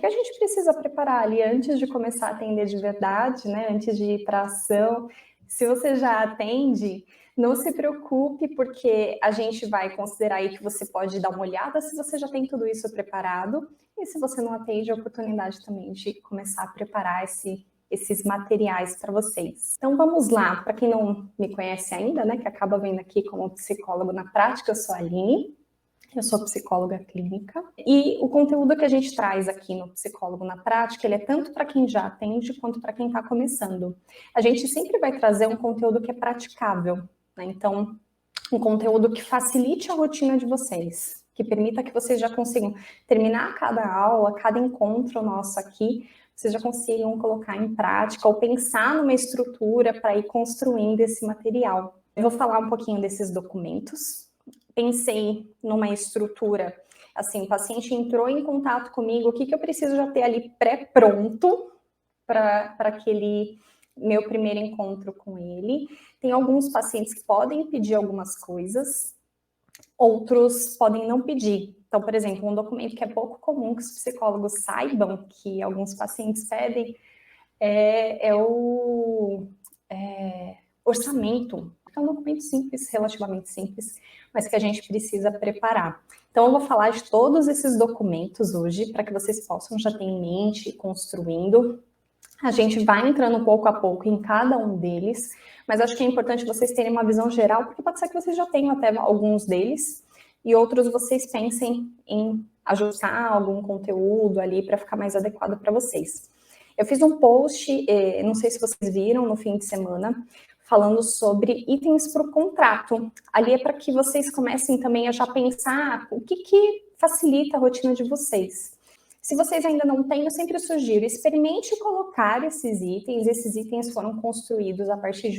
que a gente precisa preparar ali antes de começar a atender de verdade, né? Antes de ir para ação. Se você já atende, não se preocupe, porque a gente vai considerar aí que você pode dar uma olhada se você já tem tudo isso preparado. E se você não atende, a oportunidade também de começar a preparar esses materiais para vocês. Então vamos lá, para quem não me conhece ainda, né, que acaba vendo aqui como psicólogo na prática, eu sou a Aline. Eu sou psicóloga clínica e o conteúdo que a gente traz aqui no Psicólogo na Prática, ele é tanto para quem já atende quanto para quem está começando. A gente sempre vai trazer um conteúdo que é praticável, né? Então, um conteúdo que facilite a rotina de vocês, que permita que vocês já consigam terminar cada aula, cada encontro nosso aqui, vocês já consigam colocar em prática ou pensar numa estrutura para ir construindo esse material. Eu vou falar um pouquinho desses documentos. Pensei numa estrutura, assim, o paciente entrou em contato comigo, o que eu preciso já ter ali pré-pronto para aquele meu primeiro encontro com ele. Tem alguns pacientes que podem pedir algumas coisas, outros podem não pedir. Então, por exemplo, um documento que é pouco comum que os psicólogos saibam que alguns pacientes pedem é o orçamento. É um documento simples, relativamente simples, mas que a gente precisa preparar. Então, eu vou falar de todos esses documentos hoje, para que vocês possam já ter em mente e construindo. A gente vai entrando pouco a pouco em cada um deles, mas acho que é importante vocês terem uma visão geral, porque pode ser que vocês já tenham até alguns deles, e outros vocês pensem em ajustar algum conteúdo ali para ficar mais adequado para vocês. Eu fiz um post, não sei se vocês viram, no fim de semana, falando sobre itens para o contrato. Ali é para que vocês comecem também a já pensar o que facilita a rotina de vocês. Se vocês ainda não têm, eu sempre sugiro, experimente colocar esses itens foram construídos a partir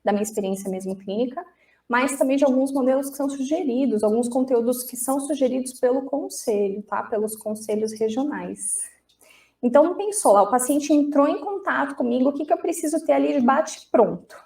da minha experiência mesmo clínica, mas também de alguns modelos que são sugeridos, alguns conteúdos que são sugeridos pelo conselho, tá? Pelos conselhos regionais. Então, pensou lá, o paciente entrou em contato comigo, o que eu preciso ter ali de bate-pronto?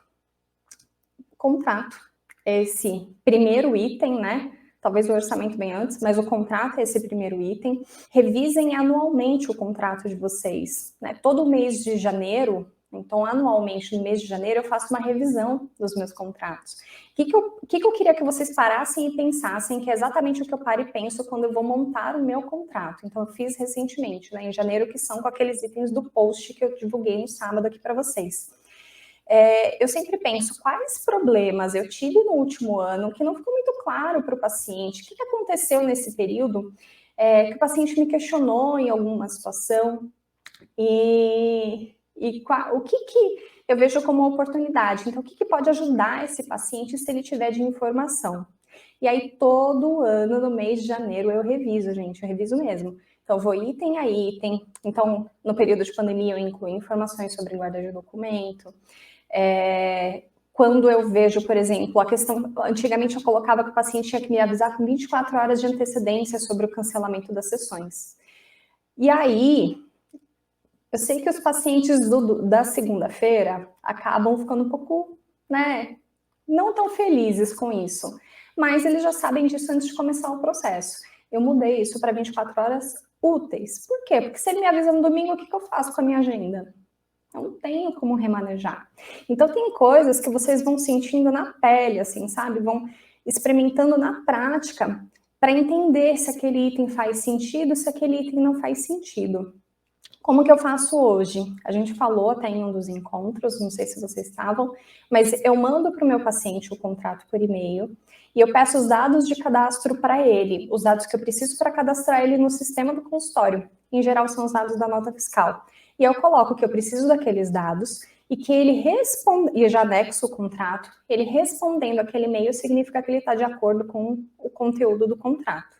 Contrato, esse primeiro item, né? Talvez o orçamento bem antes, mas o contrato é esse primeiro item. Revisem anualmente o contrato de vocês, né? Todo mês de janeiro, então anualmente no mês de janeiro eu faço uma revisão dos meus contratos. O que eu queria que vocês parassem e pensassem, que é exatamente o que eu paro e penso quando eu vou montar o meu contrato. Então eu fiz recentemente, né, em janeiro, que são com aqueles itens do post que eu divulguei no sábado aqui para vocês. Eu sempre penso, quais problemas eu tive no último ano que não ficou muito claro para o paciente? O que aconteceu nesse período que o paciente me questionou em alguma situação? O que eu vejo como oportunidade? Então, o que pode ajudar esse paciente se ele tiver de informação? E aí, todo ano, no mês de janeiro, eu reviso, gente, eu reviso mesmo. Então, eu vou item a item. Então, no período de pandemia, eu incluo informações sobre guarda de documento. Quando eu vejo, por exemplo, a questão, antigamente eu colocava que o paciente tinha que me avisar com 24 horas de antecedência sobre o cancelamento das sessões. E aí, eu sei que os pacientes da segunda-feira acabam ficando um pouco, né, não tão felizes com isso, mas eles já sabem disso antes de começar o processo. Eu mudei isso para 24 horas úteis. Por quê? Porque se ele me avisa no domingo, o que eu faço com a minha agenda? Eu não tenho como remanejar. Então, tem coisas que vocês vão sentindo na pele, assim, sabe? Vão experimentando na prática para entender se aquele item faz sentido, se aquele item não faz sentido. Como que eu faço hoje? A gente falou até em um dos encontros, não sei se vocês estavam, mas eu mando para o meu paciente o contrato por e-mail e eu peço os dados de cadastro para ele, os dados que eu preciso para cadastrar ele no sistema do consultório. Em geral, são os dados da nota fiscal. E eu coloco que eu preciso daqueles dados e que ele responde, e eu já anexo o contrato, ele respondendo aquele e-mail significa que ele está de acordo com o conteúdo do contrato.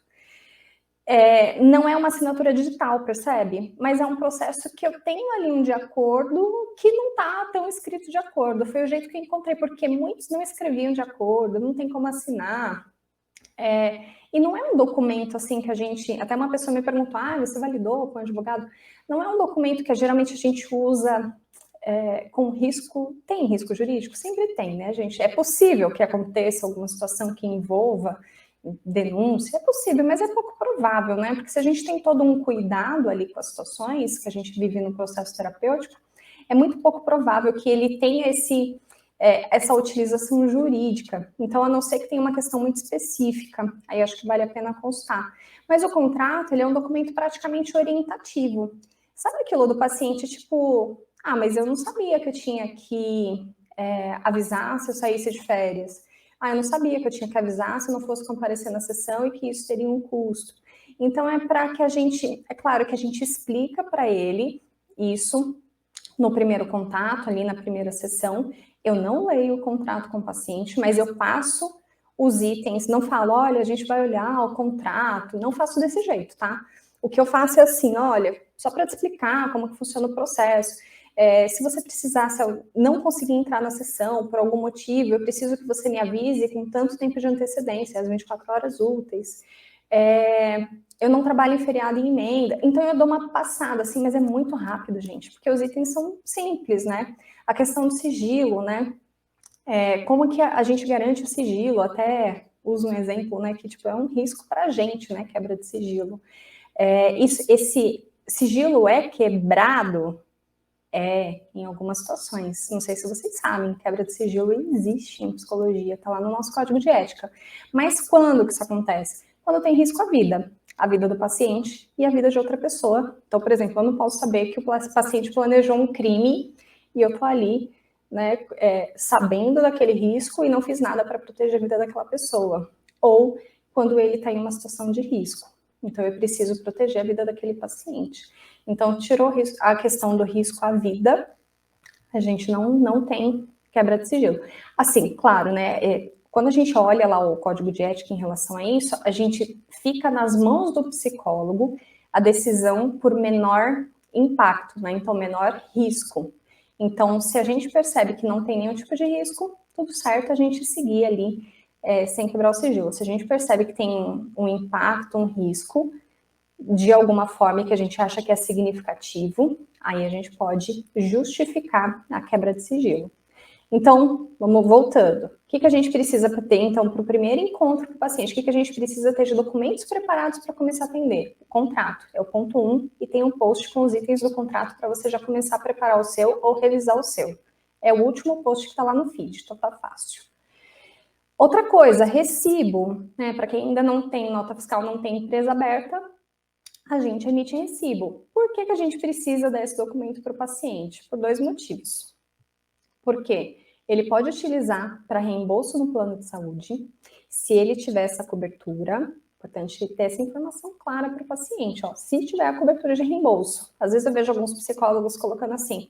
Não é uma assinatura digital, percebe? Mas é um processo que eu tenho ali um de acordo que não está tão escrito de acordo. Foi o jeito que eu encontrei, porque muitos não escreviam de acordo, não tem como assinar. E não é um documento assim que a gente... Até uma pessoa me perguntou, você validou com o advogado? Não é um documento que geralmente a gente usa com risco... Tem risco jurídico? Sempre tem, né, gente? É possível que aconteça alguma situação que envolva denúncia, é possível, mas é pouco provável, né? Porque se a gente tem todo um cuidado ali com as situações que a gente vive no processo terapêutico, é muito pouco provável que ele tenha essa utilização jurídica. Então, a não ser que tenha uma questão muito específica, aí acho que vale a pena constar. Mas o contrato, ele é um documento praticamente orientativo. Sabe aquilo do paciente, tipo, mas eu não sabia que eu tinha que avisar se eu saísse de férias. Eu não sabia que eu tinha que avisar se eu não fosse comparecer na sessão e que isso teria um custo. Então, é para que é claro que a gente explica para ele isso no primeiro contato, ali na primeira sessão. Eu não leio o contrato com o paciente, mas eu passo os itens, não falo, olha, a gente vai olhar o contrato, não faço desse jeito, tá? O que eu faço é assim, olha, só para te explicar como que funciona o processo. Se você precisar, se eu não conseguir entrar na sessão por algum motivo, eu preciso que você me avise com tanto tempo de antecedência, as 24 horas úteis. Eu não trabalho em feriado e emenda, então eu dou uma passada, assim, mas é muito rápido, gente, porque os itens são simples, né? A questão do sigilo, né? Como que a gente garante o sigilo? Até uso um exemplo, né, que tipo, é um risco para a gente, né, quebra de sigilo. Esse sigilo é quebrado em algumas situações. Não sei se vocês sabem, quebra de sigilo existe em psicologia, tá lá no nosso código de ética. Mas quando que isso acontece? Quando tem risco à vida do paciente e a vida de outra pessoa. Então, por exemplo, eu não posso saber que o paciente planejou um crime e eu tô ali, né, sabendo daquele risco e não fiz nada para proteger a vida daquela pessoa. Ou quando ele está em uma situação de risco. Então, eu preciso proteger a vida daquele paciente. Então, tirou a questão do risco à vida, a gente não tem quebra de sigilo. Assim, claro, né? Quando a gente olha lá o código de ética em relação a isso, a gente fica nas mãos do psicólogo a decisão por menor impacto, né? Então, menor risco. Então, se a gente percebe que não tem nenhum tipo de risco, tudo certo a gente seguir ali sem quebrar o sigilo. Se a gente percebe que tem um impacto, um risco, de alguma forma que a gente acha que é significativo, aí a gente pode justificar a quebra de sigilo. Então, vamos voltando. O que a gente precisa ter, então, para o primeiro encontro com o paciente? O que a gente precisa ter de documentos preparados para começar a atender? O contrato é o ponto 1 e tem um post com os itens do contrato para você já começar a preparar o seu ou revisar o seu. É o último post que está lá no feed, então tá fácil. Outra coisa, recibo, né? Para quem ainda não tem nota fiscal, não tem empresa aberta, a gente emite recibo. Por que a gente precisa desse documento para o paciente? Por 2 motivos. Porque ele pode utilizar para reembolso no plano de saúde, se ele tiver essa cobertura, importante ter essa informação clara para o paciente, se tiver a cobertura de reembolso. Às vezes eu vejo alguns psicólogos colocando assim,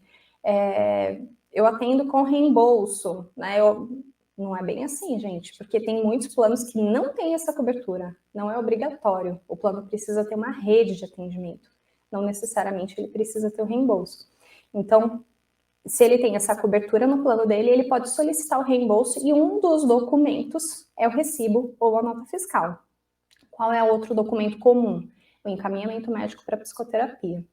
eu atendo com reembolso, né? Não é bem assim, gente, porque tem muitos planos que não têm essa cobertura, não é obrigatório. O plano precisa ter uma rede de atendimento, não necessariamente ele precisa ter o reembolso. Então, se ele tem essa cobertura no plano dele, ele pode solicitar o reembolso e um dos documentos é o recibo ou a nota fiscal. Qual é o outro documento comum? O encaminhamento médico para psicoterapia.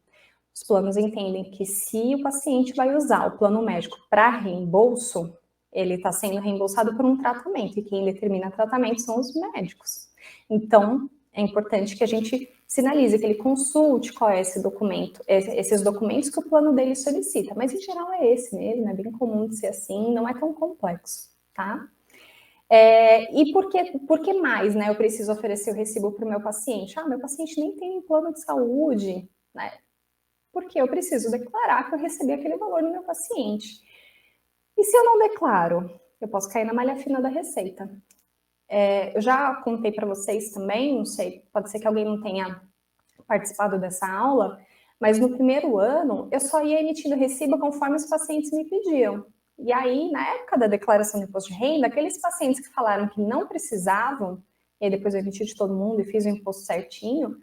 Os planos entendem que se o paciente vai usar o plano médico para reembolso, ele está sendo reembolsado por um tratamento, e quem determina o tratamento são os médicos. Então, é importante que a gente sinalize, que ele consulte qual é esse documento, esses documentos que o plano dele solicita, mas em geral é esse mesmo, é bem comum de ser assim, não é tão complexo, tá? E por que mais, né, eu preciso oferecer o recibo para o meu paciente? Meu paciente nem tem um plano de saúde, né? Porque eu preciso declarar que eu recebi aquele valor no meu paciente. E se eu não declaro? Eu posso cair na malha fina da receita. Eu já contei para vocês também, não sei, pode ser que alguém não tenha participado dessa aula, mas no primeiro ano eu só ia emitindo recibo conforme os pacientes me pediam. E aí, na época da declaração de imposto de renda, aqueles pacientes que falaram que não precisavam, e aí depois eu emiti de todo mundo e fiz o imposto certinho,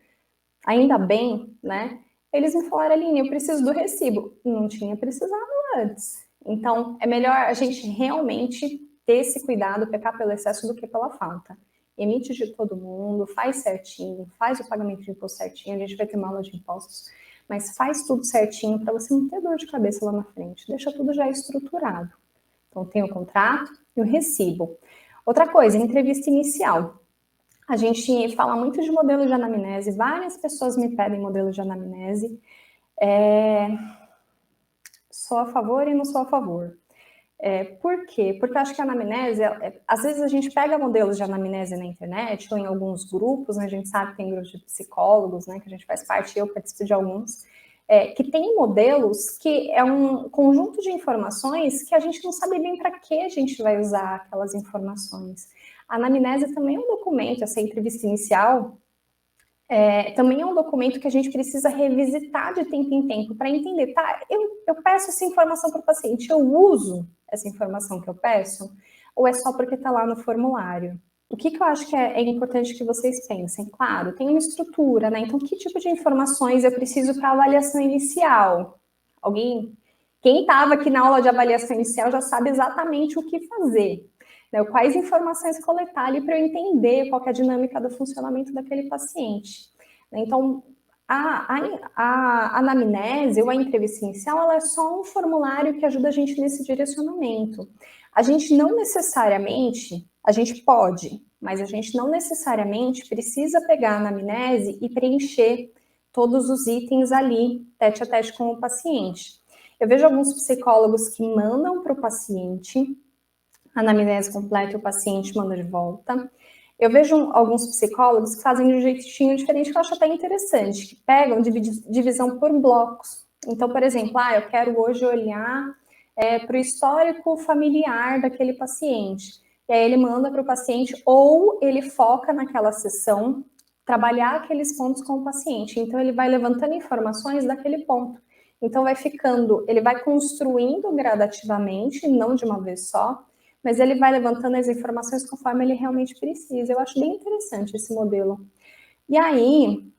ainda bem, né? Eles me falaram, Aline, eu preciso do recibo. Não tinha precisado antes. Então, é melhor a gente realmente ter esse cuidado, pecar pelo excesso do que pela falta. Emite de todo mundo, faz certinho, faz o pagamento de imposto certinho, a gente vai ter uma aula de impostos, mas faz tudo certinho para você não ter dor de cabeça lá na frente. Deixa tudo já estruturado. Então, tem o contrato e o recibo. Outra coisa, entrevista inicial. A gente fala muito de modelo de anamnese, várias pessoas me pedem modelo de anamnese. Sou a favor e não sou a favor. Por quê? Porque eu acho que a anamnese, às vezes a gente pega modelos de anamnese na internet ou em alguns grupos, né, a gente sabe que tem grupos de psicólogos, né, que a gente faz parte, eu participo de alguns, que tem modelos que é um conjunto de informações que a gente não sabe bem para que a gente vai usar aquelas informações. A anamnese também é um documento, essa entrevista inicial, também é um documento que a gente precisa revisitar de tempo em tempo para entender, tá? Eu peço essa informação para o paciente, eu uso essa informação que eu peço, ou é só porque está lá no formulário? O que eu acho que é importante que vocês pensem? Claro, tem uma estrutura, né? Então, que tipo de informações eu preciso para avaliação inicial? Quem estava aqui na aula de avaliação inicial já sabe exatamente o que fazer. Né? Quais informações coletar ali para eu entender qual é a dinâmica do funcionamento daquele paciente. Então, a anamnese ou a entrevista inicial, ela é só um formulário que ajuda a gente nesse direcionamento. A gente não necessariamente, a gente pode, mas a gente não necessariamente precisa pegar a anamnese e preencher todos os itens ali, tete a tete com o paciente. Eu vejo alguns psicólogos que mandam para o paciente a anamnese completa e o paciente manda de volta. Eu vejo alguns psicólogos que fazem de um jeitinho diferente, que eu acho até interessante, que pegam divisão por blocos. Então, por exemplo, eu quero hoje olhar para o histórico familiar daquele paciente. E aí ele manda para o paciente, ou ele foca naquela sessão, trabalhar aqueles pontos com o paciente. Então, ele vai levantando informações daquele ponto. Então, ele vai construindo gradativamente, não de uma vez só, mas ele vai levantando as informações conforme ele realmente precisa. Eu acho bem interessante esse modelo. E aí,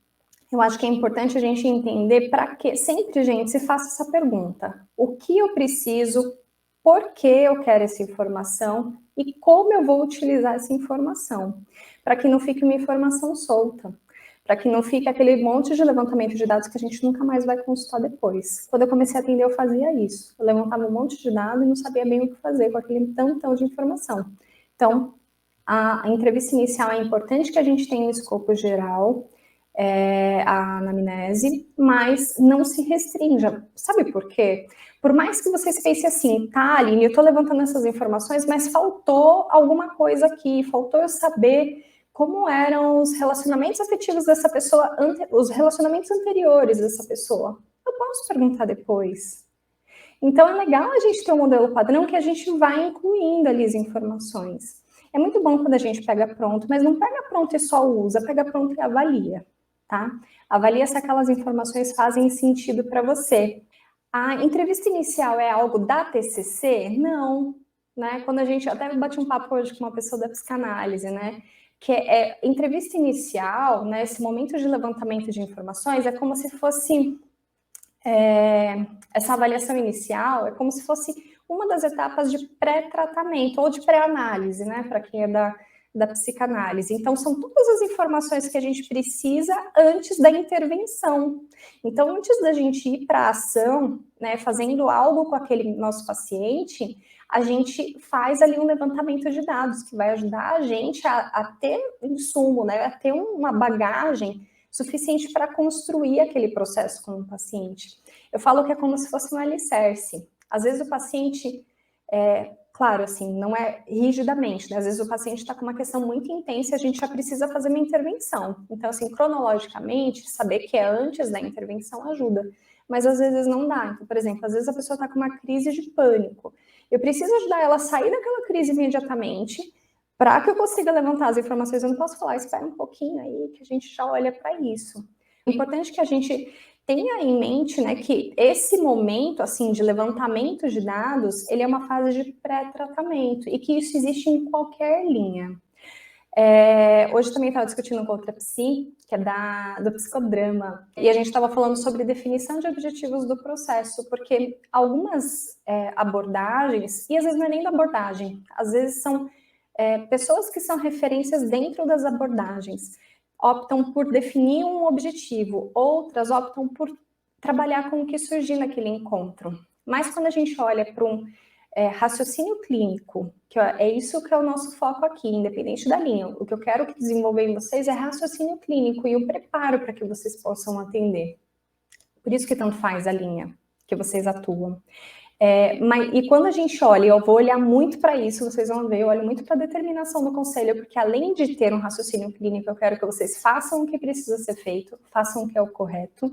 eu acho que é importante a gente entender para que sempre, gente, se faça essa pergunta: o que eu preciso, por que eu quero essa informação e como eu vou utilizar essa informação, para que não fique uma informação solta, para que não fique aquele monte de levantamento de dados que a gente nunca mais vai consultar depois. Quando eu comecei a atender, eu fazia isso. Eu levantava um monte de dados e não sabia bem o que fazer com aquele tantão de informação. Então, a entrevista inicial é importante que a gente tenha um escopo geral, a anamnese, mas não se restrinja. Sabe por quê? Por mais que vocês pensem assim, tá, Aline, eu tô levantando essas informações, mas faltou alguma coisa aqui, faltou eu saber como eram os relacionamentos afetivos dessa pessoa, os relacionamentos anteriores dessa pessoa. Eu posso perguntar depois. Então, é legal a gente ter um modelo padrão que a gente vai incluindo ali as informações. É muito bom quando a gente pega pronto, mas não pega pronto e só usa, pega pronto e avalia, tá? Avalia se aquelas informações fazem sentido para você. A entrevista inicial é algo da TCC? Não, né? Quando a gente até bate um papo hoje com uma pessoa da psicanálise, né? Que entrevista inicial, né? Esse momento de levantamento de informações é como se fosse essa avaliação inicial é como se fosse uma das etapas de pré-tratamento ou de pré-análise, né, para quem é da psicanálise. Então, são todas as informações que a gente precisa antes da intervenção. Então, antes da gente ir para a ação, né, fazendo algo com aquele nosso paciente, a gente faz ali um levantamento de dados que vai ajudar a gente a ter insumo, né, a ter uma bagagem suficiente para construir aquele processo com o paciente. Eu falo que é como se fosse um alicerce. Às vezes o paciente, claro, assim, não é rigidamente, né? Às vezes o paciente está com uma questão muito intensa e a gente já precisa fazer uma intervenção. Então, assim, cronologicamente, saber que é antes da intervenção ajuda. Mas às vezes não dá. Então, por exemplo, às vezes a pessoa está com uma crise de pânico. Eu preciso ajudar ela a sair daquela crise imediatamente, para que eu consiga levantar as informações. Eu não posso falar, espera um pouquinho aí, que a gente já olha para isso. É importante que a gente tenha em mente, né, que esse momento, assim, de levantamento de dados, ele é uma fase de pré-tratamento e que isso existe em qualquer linha. Hoje também estava discutindo com outra psi, que é do psicodrama, e a gente estava falando sobre definição de objetivos do processo, porque algumas abordagens, e às vezes não é nem da abordagem, às vezes são pessoas que são referências dentro das abordagens, optam por definir um objetivo, outras optam por trabalhar com o que surgir naquele encontro. Mas quando a gente olha para raciocínio clínico, que é isso que é o nosso foco aqui, independente da linha. O que eu quero desenvolver em vocês é raciocínio clínico e o preparo para que vocês possam atender. Por isso que tanto faz a linha que vocês atuam. E quando a gente olha, eu vou olhar muito para isso, vocês vão ver, eu olho muito para a determinação do conselho, porque além de ter um raciocínio clínico, eu quero que vocês façam o que precisa ser feito, façam o que é o correto.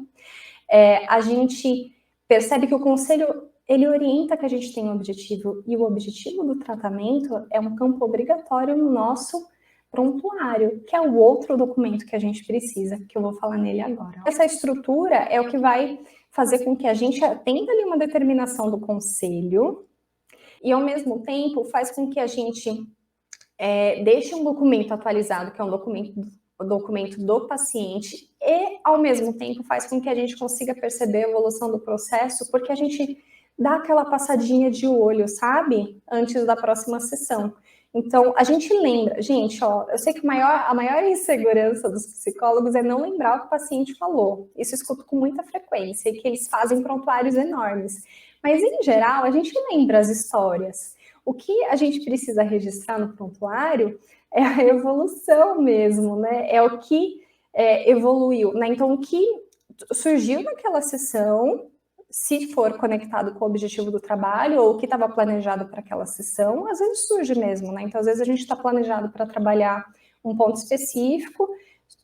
A gente percebe que o conselho, ele orienta que a gente tem um objetivo, e o objetivo do tratamento é um campo obrigatório no nosso prontuário, que é o outro documento que a gente precisa, que eu vou falar nele agora. Essa estrutura é o que vai fazer com que a gente atenda ali uma determinação do conselho e, ao mesmo tempo, faz com que a gente deixe um documento atualizado, que é um documento do paciente, e, ao mesmo tempo, faz com que a gente consiga perceber a evolução do processo, porque a gente dá aquela passadinha de olho, sabe? Antes da próxima sessão. Então, a gente lembra, gente, ó, eu sei que a maior insegurança dos psicólogos é não lembrar o que o paciente falou. Isso eu escuto com muita frequência, e que eles fazem prontuários enormes. Mas, em geral, a gente lembra as histórias. O que a gente precisa registrar no prontuário é a evolução mesmo, né? É o que evoluiu, né? Então, o que surgiu naquela sessão, se for conectado com o objetivo do trabalho ou o que estava planejado para aquela sessão, às vezes surge mesmo, né? Então, às vezes a gente está planejado para trabalhar um ponto específico,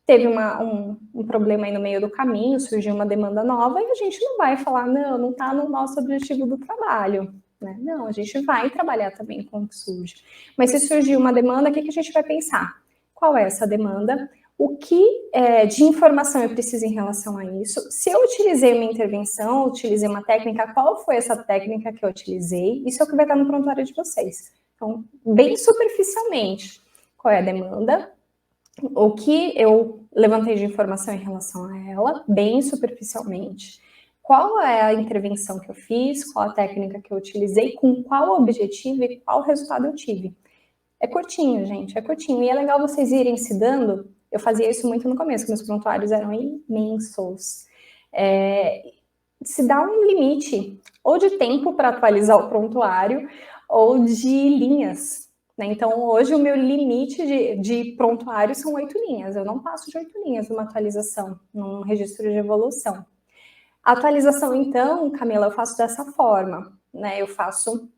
teve um problema aí no meio do caminho, surgiu uma demanda nova e a gente não vai falar, não está no nosso objetivo do trabalho, né? Não, a gente vai trabalhar também com o que surge. Mas se surgir uma demanda, o que a gente vai pensar? Qual é essa demanda? O que de informação eu preciso em relação a isso? Se eu utilizei uma intervenção, utilizei uma técnica, qual foi essa técnica que eu utilizei? Isso é o que vai estar no prontuário de vocês. Então, bem superficialmente, qual é a demanda? O que eu levantei de informação em relação a ela, bem superficialmente. Qual é a intervenção que eu fiz, qual a técnica que eu utilizei, com qual objetivo e qual resultado eu tive. É curtinho, gente, é curtinho. E é legal vocês irem se dando. Eu fazia isso muito no começo, que meus prontuários eram imensos. Se dá um limite, ou de tempo para atualizar o prontuário, ou de linhas. Né? Então, hoje o meu limite de prontuário são 8 linhas. Eu não passo de 8 linhas numa atualização, num registro de evolução. A atualização, então, Camila, eu faço dessa forma. Né? Eu faço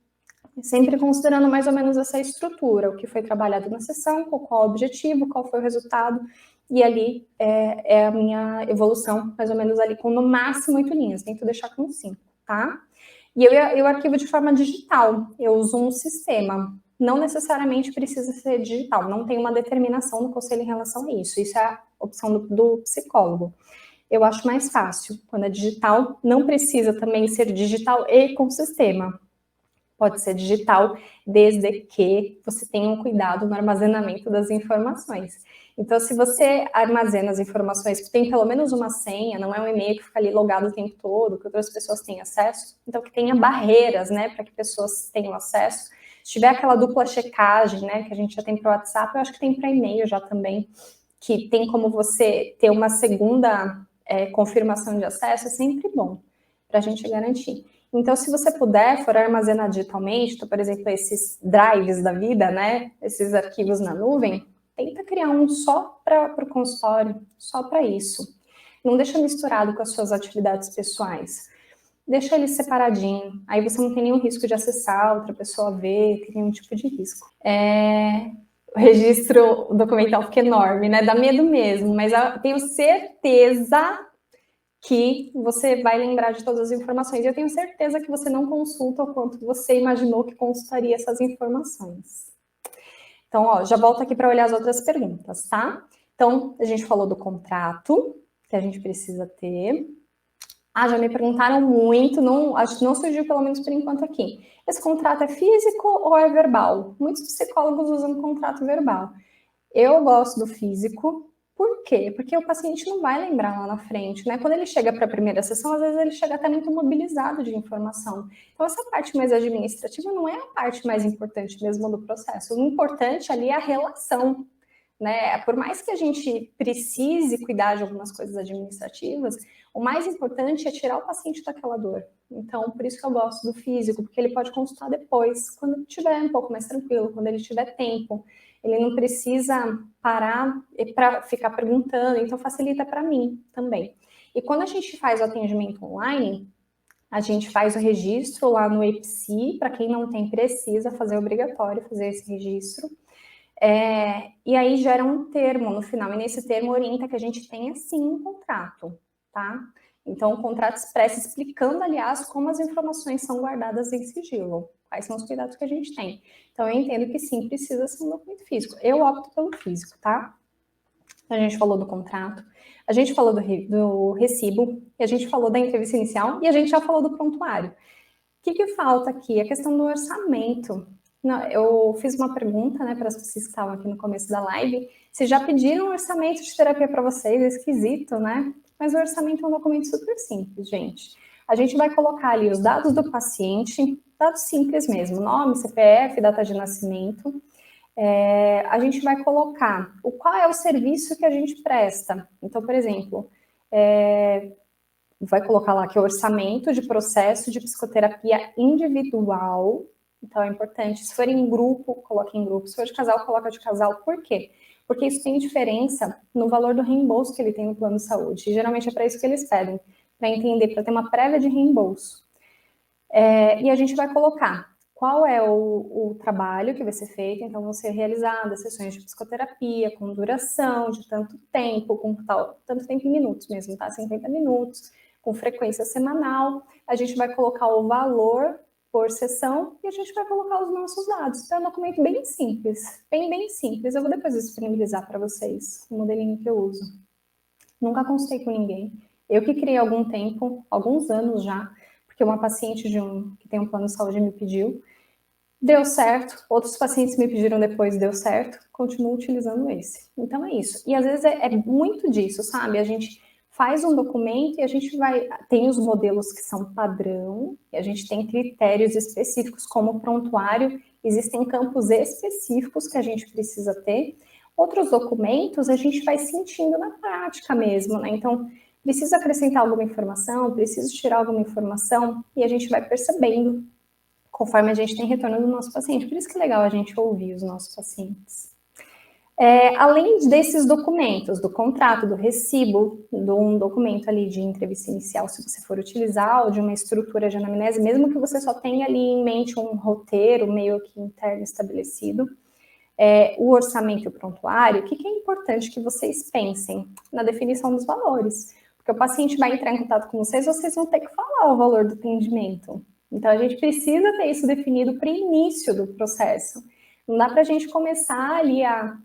sempre considerando mais ou menos essa estrutura, o que foi trabalhado na sessão, qual o objetivo, qual foi o resultado, e ali é a minha evolução, mais ou menos ali com no máximo 8 linhas, tento deixar com 5, tá? E eu arquivo de forma digital, eu uso um sistema, não necessariamente precisa ser digital, não tem uma determinação no conselho em relação a isso é a opção do psicólogo. Eu acho mais fácil, quando é digital, não precisa também ser digital e com sistema. Pode ser digital, desde que você tenha um cuidado no armazenamento das informações. Então, se você armazena as informações, tem pelo menos uma senha, não é um e-mail que fica ali logado o tempo todo, que outras pessoas têm acesso, então que tenha barreiras, né, para que pessoas tenham acesso. Se tiver aquela dupla checagem, né, que a gente já tem para o WhatsApp, eu acho que tem para e-mail já também, que tem como você ter uma segunda confirmação de acesso, é sempre bom para a gente garantir. Então, se você puder, for armazenar digitalmente, então, por exemplo, esses drives da vida, né, esses arquivos na nuvem, tenta criar um só para o consultório, só para isso. Não deixa misturado com as suas atividades pessoais. Deixa ele separadinho, aí você não tem nenhum risco de acessar, outra pessoa ver, tem nenhum tipo de risco. O registro documental fica enorme, né, dá medo mesmo, mas eu tenho certeza que você vai lembrar de todas as informações. Eu tenho certeza que você não consulta o quanto você imaginou que consultaria essas informações. Então, ó, já volto aqui para olhar as outras perguntas, tá? Então, a gente falou do contrato, que a gente precisa ter. Já me perguntaram muito, acho que não surgiu pelo menos por enquanto aqui. Esse contrato é físico ou é verbal? Muitos psicólogos usam contrato verbal. Eu gosto do físico. Por quê? Porque o paciente não vai lembrar lá na frente, né? Quando ele chega para a primeira sessão, às vezes ele chega até muito mobilizado de informação. Então, essa parte mais administrativa não é a parte mais importante mesmo do processo. O importante ali é a relação, né? Por mais que a gente precise cuidar de algumas coisas administrativas, o mais importante é tirar o paciente daquela dor. Então, por isso que eu gosto do físico, porque ele pode consultar depois, quando ele estiver um pouco mais tranquilo, quando ele tiver tempo. Ele não precisa parar para ficar perguntando, então facilita para mim também. E quando a gente faz o atendimento online, a gente faz o registro lá no EPSI, para quem não tem, precisa fazer, obrigatório fazer esse registro. E aí gera um termo no final, e nesse termo orienta que a gente tenha sim um contrato, tá? Então, o contrato expressa explicando, aliás, como as informações são guardadas em sigilo, quais são os cuidados que a gente tem. Então, eu entendo que sim, precisa ser um documento físico. Eu opto pelo físico, tá? A gente falou do contrato, a gente falou do recibo, e a gente falou da entrevista inicial, e a gente já falou do prontuário. O que falta aqui? A questão do orçamento. Não, eu fiz uma pergunta, né, para as pessoas que estavam aqui no começo da live, se já pediram um orçamento de terapia para vocês, é esquisito, né? Mas o orçamento é um documento super simples, gente. A gente vai colocar ali os dados do paciente, dados simples mesmo, nome, CPF, data de nascimento. A gente vai colocar qual é o serviço que a gente presta. Então, por exemplo, vai colocar lá que é o orçamento de processo de psicoterapia individual. Então, é importante. Se for em grupo, coloque em grupo. Se for de casal, coloca de casal. Por quê? Porque isso tem diferença no valor do reembolso que ele tem no plano de saúde. E, geralmente é para isso que eles pedem, para entender, para ter uma prévia de reembolso. E a gente vai colocar qual é o trabalho que vai ser feito. Então, vão ser realizadas sessões de psicoterapia com duração de tanto tempo, tanto tempo em minutos mesmo, tá? 50 minutos, com frequência semanal. A gente vai colocar o valor por sessão e a gente vai colocar os nossos dados. Então, é um documento bem simples, bem simples. Eu vou depois disponibilizar para vocês o modelinho que eu uso. Nunca consultei com ninguém. Eu que criei há algum tempo, alguns anos já, porque uma paciente que tem um plano de saúde me pediu, deu certo, outros pacientes me pediram depois, deu certo, continuo utilizando esse. Então é isso. E às vezes é muito disso, sabe? A gente faz um documento e a gente tem os modelos que são padrão, e a gente tem critérios específicos, como o prontuário, existem campos específicos que a gente precisa ter. Outros documentos a gente vai sentindo na prática mesmo, né? Então, preciso acrescentar alguma informação, preciso tirar alguma informação, e a gente vai percebendo conforme a gente tem retorno do nosso paciente. Por isso que é legal a gente ouvir os nossos pacientes. Além desses documentos, do contrato, do recibo, de um documento ali de entrevista inicial, se você for utilizar, ou de uma estrutura de anamnese, mesmo que você só tenha ali em mente um roteiro meio que interno estabelecido, o orçamento e o prontuário, o que é importante que vocês pensem na definição dos valores? Porque o paciente vai entrar em contato com vocês vão ter que falar o valor do atendimento. Então, a gente precisa ter isso definido para o início do processo. Não dá para a gente começar ali a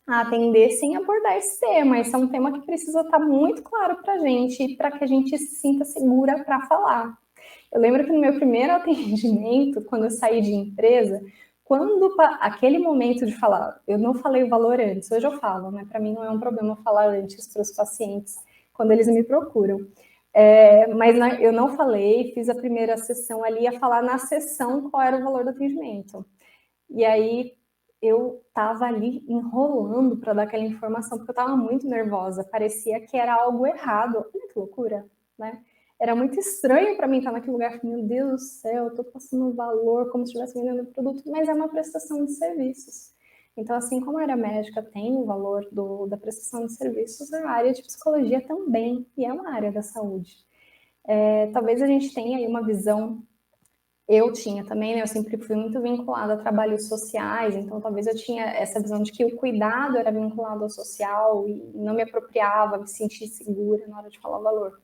atender sem abordar esse tema. Esse é um tema que precisa estar muito claro para a gente, para que a gente se sinta segura para falar. Eu lembro que no meu primeiro atendimento, quando eu saí de empresa, quando aquele momento de falar, eu não falei o valor antes, hoje eu falo, né? Para mim não é um problema falar antes para os pacientes, quando eles me procuram. Mas eu não falei, fiz a primeira sessão ali, ia falar na sessão qual era o valor do atendimento. E aí eu estava ali enrolando para dar aquela informação, porque eu estava muito nervosa, parecia que era algo errado. Olha que loucura, né? Era muito estranho para mim estar naquele lugar, meu Deus do céu, eu estou passando um valor como se estivesse vendendo um produto, mas é uma prestação de serviços. Então, assim como a área médica tem o valor da prestação de serviços, a área de psicologia também, e é uma área da saúde. Talvez a gente tenha aí uma visão, eu tinha também, né? Eu sempre fui muito vinculada a trabalhos sociais, então talvez eu tinha essa visão de que o cuidado era vinculado ao social e não me apropriava, me sentia segura na hora de falar o valor.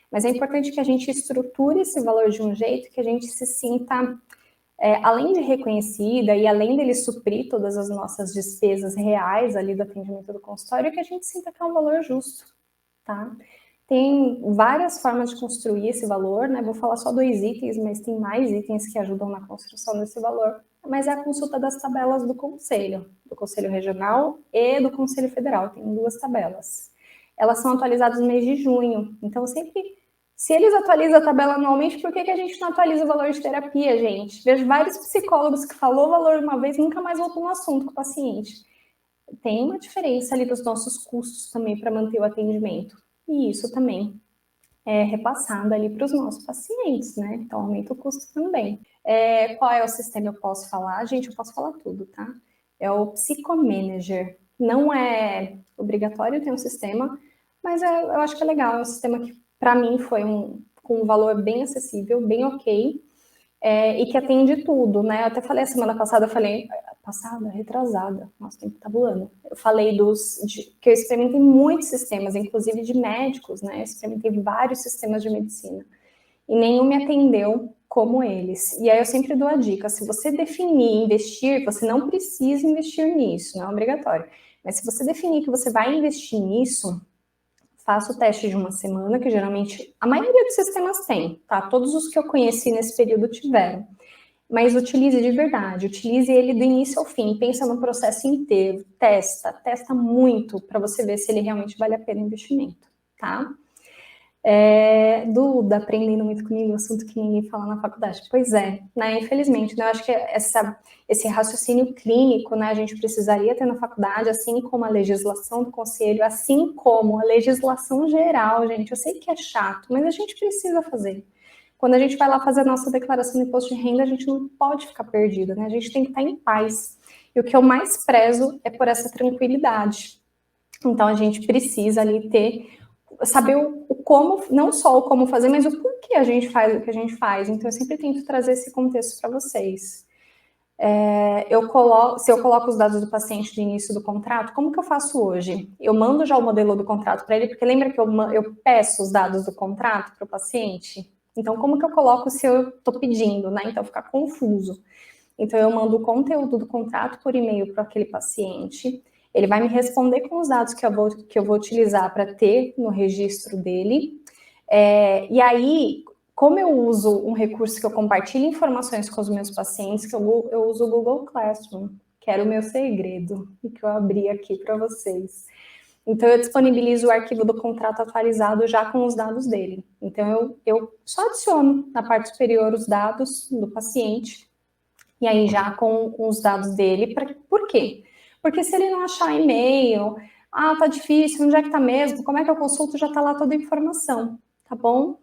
Mas é importante que a gente estruture esse valor de um jeito que a gente se sinta, além de reconhecida e além dele suprir todas as nossas despesas reais ali do atendimento do consultório, que a gente sinta que é um valor justo, tá? Tem várias formas de construir esse valor, né? Vou falar só 2 itens, mas tem mais itens que ajudam na construção desse valor. Mas é a consulta das tabelas do Conselho Regional e do Conselho Federal. Tem 2 tabelas. Elas são atualizadas no mês de junho. Então, se eles atualizam a tabela anualmente, por que a gente não atualiza o valor de terapia, gente? Vejo vários psicólogos que falou o valor uma vez e nunca mais voltou no assunto com o paciente. tem uma diferença ali dos nossos custos também para manter o atendimento. E isso também é repassado ali para os nossos pacientes, né? Então aumenta o custo também. Qual é o sistema eu posso falar? Gente, eu posso falar tudo, tá? É o Psicomanager. Não é obrigatório ter um sistema, mas eu acho que é legal. É um sistema que, para mim, foi com um valor bem acessível, bem ok, e que atende tudo, né? Eu até falei a semana passada, retrasada, nossa, o tempo tá voando. Eu falei que eu experimentei muitos sistemas, inclusive de médicos, né? Eu experimentei vários sistemas de medicina e nenhum me atendeu como eles. E aí eu sempre dou a dica: se você definir investir, você não precisa investir nisso, não é obrigatório. Mas se você definir que você vai investir nisso, faça o teste de uma semana, que geralmente a maioria dos sistemas tem, tá? Todos os que eu conheci nesse período tiveram. Mas utilize de verdade, utilize ele do início ao fim, pensa no processo inteiro, testa muito para você ver se ele realmente vale a pena o investimento, tá? Duda, aprendendo muito comigo, assunto que ninguém fala na faculdade. Pois é, né? Infelizmente, né? Eu acho que esse raciocínio clínico, né? A gente precisaria ter na faculdade, assim como a legislação do conselho, assim como a legislação geral, gente. Eu sei que é chato, mas a gente precisa fazer. Quando a gente vai lá fazer a nossa declaração de imposto de renda, a gente não pode ficar perdida, né? A gente tem que estar em paz. E o que eu mais prezo é por essa tranquilidade. Então, a gente precisa ali saber o como, não só o como fazer, mas o porquê a gente faz o que a gente faz. Então, eu sempre tento trazer esse contexto para vocês. Se eu coloco os dados do paciente de início do contrato, como que eu faço hoje? Eu mando já o modelo do contrato para ele, porque lembra que eu peço os dados do contrato para o paciente? Então, como que eu coloco se eu estou pedindo, né? Então, fica confuso. Então, eu mando o conteúdo do contrato por e-mail para aquele paciente. Ele vai me responder com os dados que eu vou utilizar para ter no registro dele. E aí, como eu uso um recurso que eu compartilho informações com os meus pacientes, que eu uso o Google Classroom, que era o meu segredo, e que eu abri aqui para vocês. Então, eu disponibilizo o arquivo do contrato atualizado já com os dados dele. Então, eu só adiciono na parte superior os dados do paciente, e aí já com os dados dele. Por quê? Porque se ele não achar e-mail, tá difícil, onde é que tá mesmo? Como é que eu consulto? Já tá lá toda a informação, tá bom?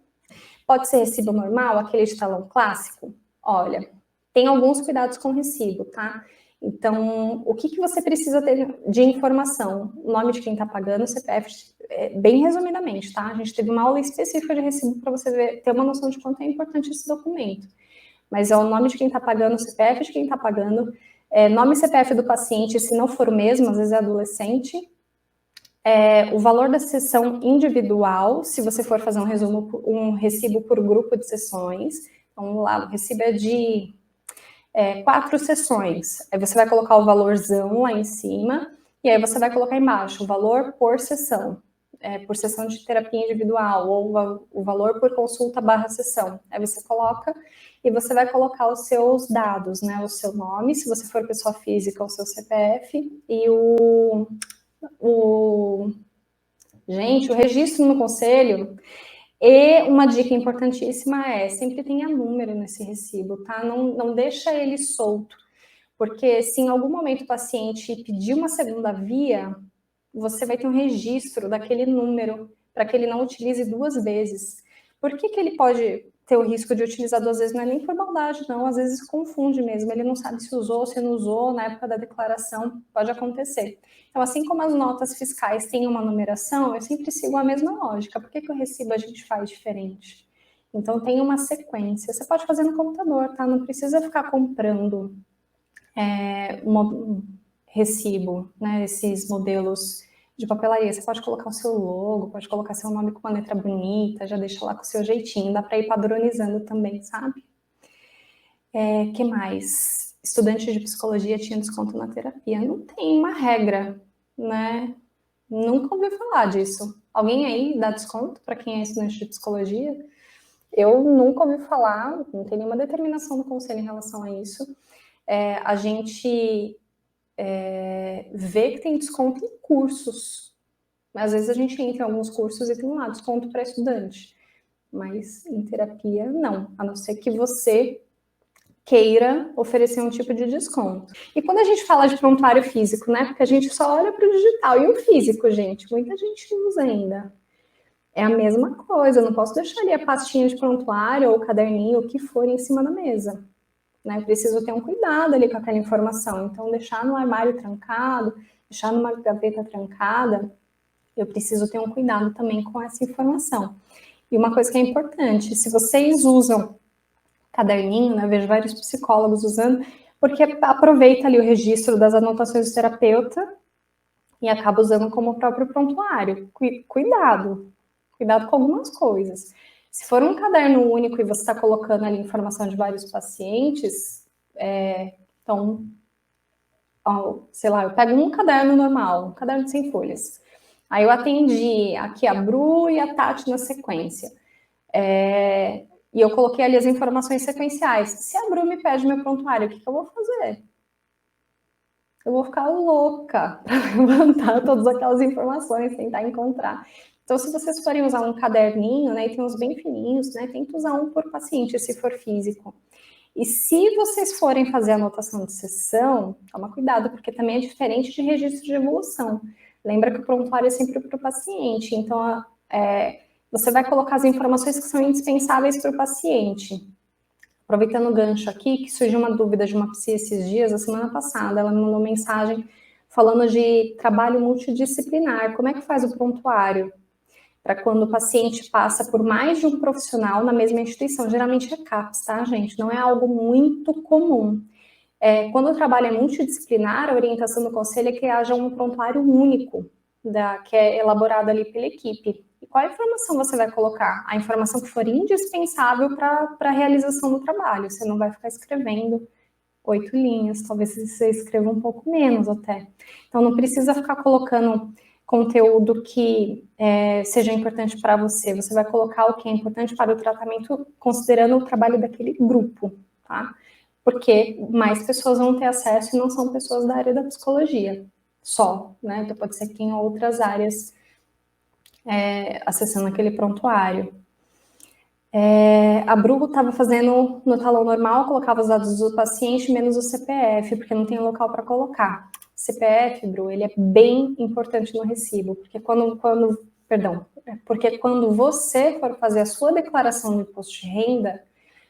Pode ser recibo normal, aquele de talão clássico? Olha, tem alguns cuidados com recibo, tá? Então, o que você precisa ter de informação? O nome de quem está pagando, o CPF, bem resumidamente, tá? A gente teve uma aula específica de recibo para você ter uma noção de quanto é importante esse documento. Mas é o nome de quem está pagando, o CPF de quem está pagando, nome e CPF do paciente, se não for o mesmo, às vezes é adolescente, o valor da sessão individual, se você for fazer um recibo por grupo de sessões. Vamos lá, o recibo é de 4 sessões. Aí você vai colocar o valorzão lá em cima, e aí você vai colocar embaixo o valor por sessão de terapia individual, ou o valor por consulta / sessão. Aí você coloca e você vai colocar os seus dados, né? O seu nome, se você for pessoa física, o seu CPF, e Gente, o registro no conselho. E uma dica importantíssima sempre tenha número nesse recibo, tá? Não deixa ele solto, porque se em algum momento o paciente pedir uma segunda via, você vai ter um registro daquele número para que ele não utilize 2 vezes. Por que ele pode ter o risco de utilizar 2 vezes? Não é nem por maldade, não. Às vezes confunde mesmo. Ele não sabe se usou, se não usou na época da declaração. Pode acontecer. Então, assim como as notas fiscais têm uma numeração, eu sempre sigo a mesma lógica. Por que o recibo a gente faz diferente? Então, tem uma sequência. Você pode fazer no computador, tá? Não precisa ficar comprando um recibo, né? Esses modelos de papelaria. Você pode colocar o seu logo, pode colocar seu nome com uma letra bonita, já deixa lá com o seu jeitinho. Dá para ir padronizando também, sabe? Que mais? Estudante de psicologia tinha desconto na terapia. Não tem uma regra, né? Nunca ouvi falar disso. Alguém aí dá desconto para quem é estudante de psicologia? Eu nunca ouvi falar, não tem nenhuma determinação do conselho em relação a isso. A gente vê que tem desconto em cursos. Às vezes a gente entra em alguns cursos e tem lá desconto para estudante. Mas em terapia, não. A não ser que você queira oferecer um tipo de desconto. E quando a gente fala de prontuário físico, né? Porque a gente só olha para o digital e o físico, gente, muita gente usa ainda. É a mesma coisa, eu não posso deixar ali a pastinha de prontuário ou o caderninho, o que for, em cima da mesa. Né? Preciso ter um cuidado ali com aquela informação. Então, deixar no armário trancado, deixar numa gaveta trancada, eu preciso ter um cuidado também com essa informação. E uma coisa que é importante, se vocês usam caderninho, né, eu vejo vários psicólogos usando, porque aproveita ali o registro das anotações do terapeuta e acaba usando como o próprio prontuário. Cuidado com algumas coisas. Se for um caderno único e você está colocando ali informação de vários pacientes, então, sei lá, eu pego um caderno normal, um caderno de 100 folhas. Aí eu atendi aqui a Bru e a Tati na sequência. E eu coloquei ali as informações sequenciais. Se a Bru me pede meu prontuário, o que eu vou fazer? Eu vou ficar louca para levantar todas aquelas informações, tentar encontrar. Então, se vocês forem usar um caderninho, né, e tem uns bem fininhos, né, tenta usar um por paciente, se for físico. E se vocês forem fazer anotação de sessão, toma cuidado, porque também é diferente de registro de evolução. Lembra que o prontuário é sempre para o paciente, então você vai colocar as informações que são indispensáveis para o paciente. Aproveitando o gancho aqui, que surgiu uma dúvida de uma psi esses dias, a semana passada, ela me mandou mensagem falando de trabalho multidisciplinar. Como é que faz o prontuário? Para quando o paciente passa por mais de um profissional na mesma instituição. Geralmente é CAPS, tá, gente? Não é algo muito comum. Quando o trabalho é multidisciplinar, a orientação do conselho é que haja um prontuário único, que é elaborado ali pela equipe. E qual informação você vai colocar? A informação que for indispensável para a realização do trabalho. Você não vai ficar escrevendo 8 linhas, talvez você escreva um pouco menos até. Então, não precisa ficar colocando conteúdo que seja importante para você. Você vai colocar o que é importante para o tratamento, considerando o trabalho daquele grupo, tá? Porque mais pessoas vão ter acesso e não são pessoas da área da psicologia só, né? Então pode ser que em outras áreas acessando aquele prontuário. A Bru estava fazendo no talão normal, colocava os dados do paciente menos o CPF, porque não tem local para colocar. CPF, Bru, ele é bem importante no recibo, porque porque quando você for fazer a sua declaração do imposto de renda,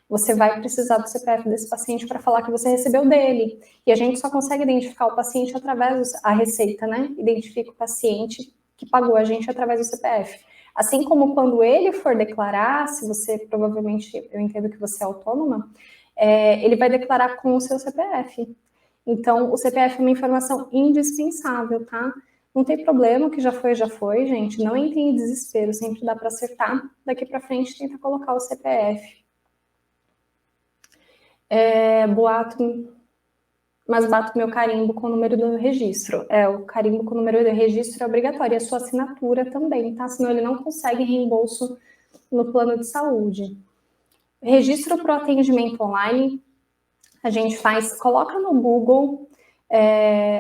você vai precisar do CPF desse paciente para falar que você recebeu dele. E a gente só consegue identificar o paciente através da receita, né? Identifica o paciente que pagou a gente através do CPF. Assim como quando ele for declarar, se você provavelmente, eu entendo que você é autônoma, ele vai declarar com o seu CPF. Então, o CPF é uma informação indispensável, tá? Não tem problema, o que já foi, gente. Não entre em desespero, sempre dá para acertar. Daqui para frente, tenta colocar o CPF. Mas bato meu carimbo com o número do registro. O carimbo com o número do registro é obrigatório, e a sua assinatura também, tá? Senão ele não consegue reembolso no plano de saúde. Registro para o atendimento online, a gente coloca no Google,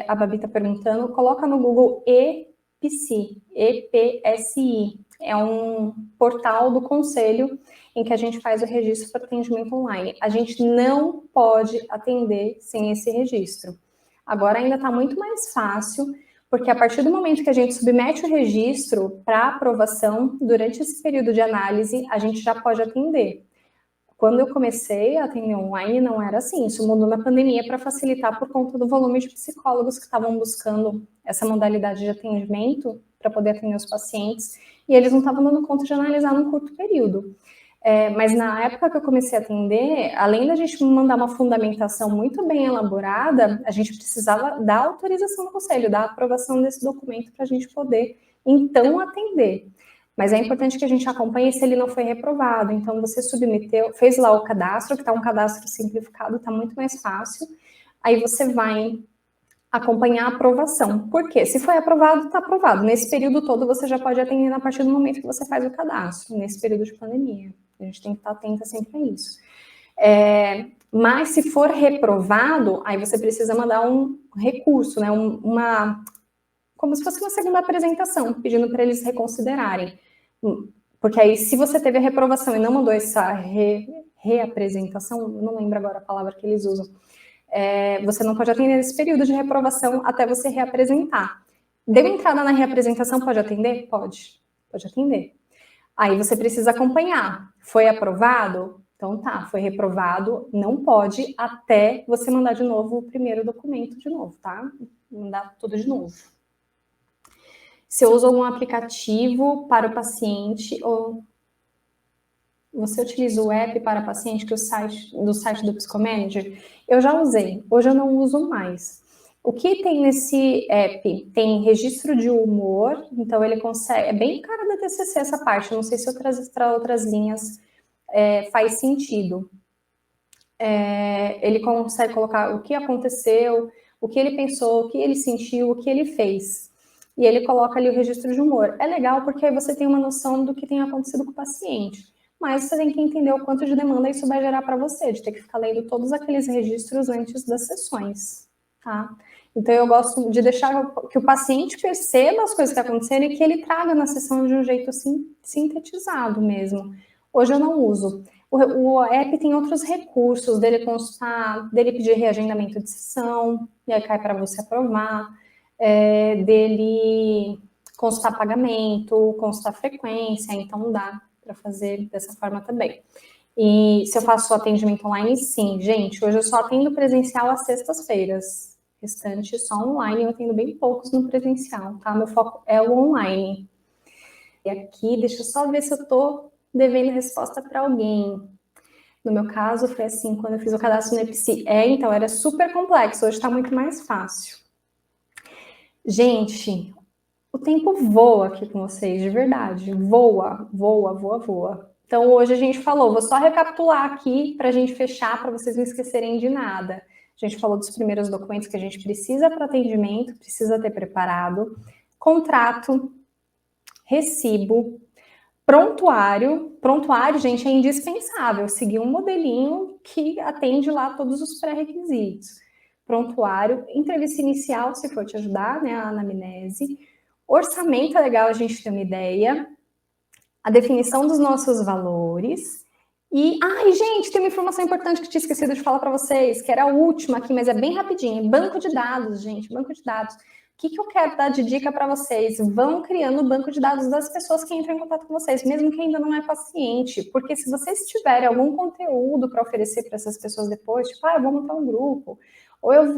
a Babi está perguntando, coloca no Google EPSI, EPSI, é um portal do conselho em que a gente faz o registro para atendimento online. A gente não pode atender sem esse registro. Agora ainda está muito mais fácil, porque a partir do momento que a gente submete o registro para aprovação, durante esse período de análise, a gente já pode atender. Quando eu comecei a atender online, não era assim. Isso mudou na pandemia para facilitar por conta do volume de psicólogos que estavam buscando essa modalidade de atendimento para poder atender os pacientes, e eles não estavam dando conta de analisar num curto período. Mas na época que eu comecei a atender, além da gente mandar uma fundamentação muito bem elaborada, a gente precisava da autorização do conselho, da aprovação desse documento para a gente poder, então, atender. Mas é importante que a gente acompanhe se ele não foi reprovado. Então, você submeteu, fez lá o cadastro, que está um cadastro simplificado, está muito mais fácil. Aí você vai acompanhar a aprovação. Por quê? Se foi aprovado, está aprovado. Nesse período todo, você já pode atender a partir do momento que você faz o cadastro, nesse período de pandemia. A gente tem que estar atenta sempre a isso. Mas se for reprovado, aí você precisa mandar um recurso, né? Como se fosse uma segunda apresentação, pedindo para eles reconsiderarem. Porque aí, se você teve a reprovação e não mandou essa reapresentação, eu não lembro agora a palavra que eles usam, você não pode atender nesse período de reprovação até você reapresentar. Deu entrada na reapresentação, pode atender? Pode atender. Aí você precisa acompanhar. Foi aprovado? Então tá, foi reprovado, não pode até você mandar de novo o primeiro documento de novo, tá? Mandar tudo de novo. Se eu uso algum aplicativo para o paciente, ou você utiliza o app para paciente, que é do site do Psicomanager, eu já usei, hoje eu não uso mais. O que tem nesse app? Tem registro de humor, então ele consegue, é bem cara da TCC essa parte, não sei se para outras linhas faz sentido. Ele consegue colocar o que aconteceu, o que ele pensou, o que ele sentiu, o que ele fez. E ele coloca ali o registro de humor. É legal porque aí você tem uma noção do que tem acontecido com o paciente. Mas você tem que entender o quanto de demanda isso vai gerar para você, de ter que ficar lendo todos aqueles registros antes das sessões, tá? Então eu gosto de deixar que o paciente perceba as coisas que aconteceram e que ele traga na sessão de um jeito assim, sintetizado mesmo. Hoje eu não uso. O app tem outros recursos dele constar, dele pedir reagendamento de sessão, e aí cai para você aprovar, dele constar pagamento, constar frequência, então dá para fazer dessa forma também. E se eu faço atendimento online, sim, gente, hoje eu só atendo presencial às sextas-feiras, restante só online, eu atendo bem poucos no presencial, tá? Meu foco é o online. E aqui, deixa eu só ver se eu tô devendo resposta para alguém. No meu caso, foi assim, quando eu fiz o cadastro no EPSI. Então, era super complexo, hoje está muito mais fácil. Gente, o tempo voa aqui com vocês, de verdade. Voa, voa, voa, voa. Então, hoje a gente falou, vou só recapitular aqui para a gente fechar, para vocês não esquecerem de nada. A gente falou dos primeiros documentos que a gente precisa para atendimento, precisa ter preparado. Contrato, recibo, prontuário, gente, é indispensável, seguir um modelinho que atende lá todos os pré-requisitos. Prontuário, entrevista inicial, se for te ajudar, né, a anamnese. Orçamento é legal a gente ter uma ideia. A definição dos nossos valores. E, gente, tem uma informação importante que tinha esquecido de falar para vocês, que era a última aqui, mas é bem rapidinho. Banco de dados, gente, banco de dados. O que eu quero dar de dica para vocês? Vão criando o banco de dados das pessoas que entram em contato com vocês, mesmo que ainda não é paciente, porque se vocês tiverem algum conteúdo para oferecer para essas pessoas depois, tipo, eu vou montar um grupo, ou eu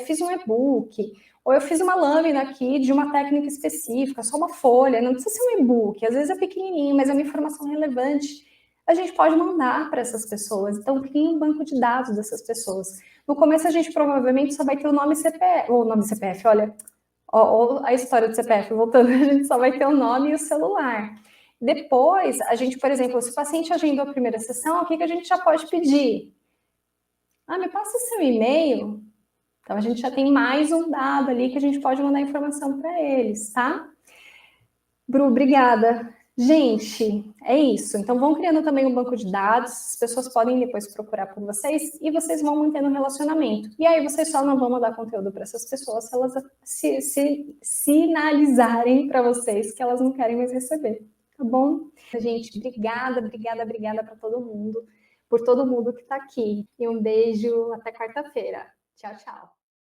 fiz um e-book, ou eu fiz uma lâmina aqui de uma técnica específica, só uma folha, não precisa ser um e-book, às vezes é pequenininho, mas é uma informação relevante, a gente pode mandar para essas pessoas. Então, cria um banco de dados dessas pessoas. No começo, a gente provavelmente só vai ter o nome CPF, ou o nome CPF, olha, a história do CPF, voltando, a gente só vai ter o nome e o celular. Depois, a gente, por exemplo, se o paciente agendou a primeira sessão, o que a gente já pode pedir? Me passa seu e-mail. Então, a gente já tem mais um dado ali que a gente pode mandar informação para eles, tá? Bru, obrigada. Gente, é isso. Então, vão criando também um banco de dados, as pessoas podem depois procurar por vocês e vocês vão mantendo um relacionamento. E aí, vocês só não vão mandar conteúdo para essas pessoas se elas se sinalizarem para vocês que elas não querem mais receber, tá bom? Gente, obrigada para todo mundo, por todo mundo que está aqui. E um beijo, até quarta-feira. Tchau, tchau.